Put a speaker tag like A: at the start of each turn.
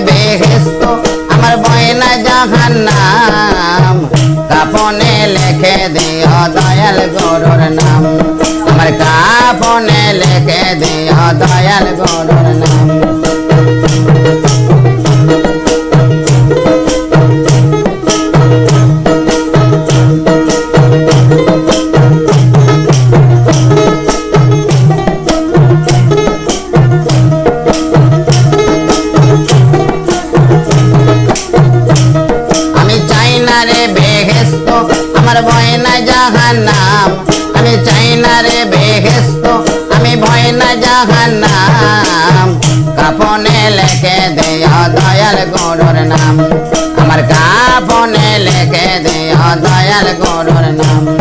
A: বেহেশত আমার বয়না জাহান্নাম কাফনে লিখে দিও দয়াল গুরুর নাম আমার কাফনে লিখে দিও দয়াল গুরুর নাম আমার ভয় না জাহান্নাম আমি চাই না রে বেহেশত আমি ভয় না জাহান্নাম কাফনে লিখে দিও দয়াল গুরুর নাম আমার কাফনে লিখে দিও দয়াল গুরুর নাম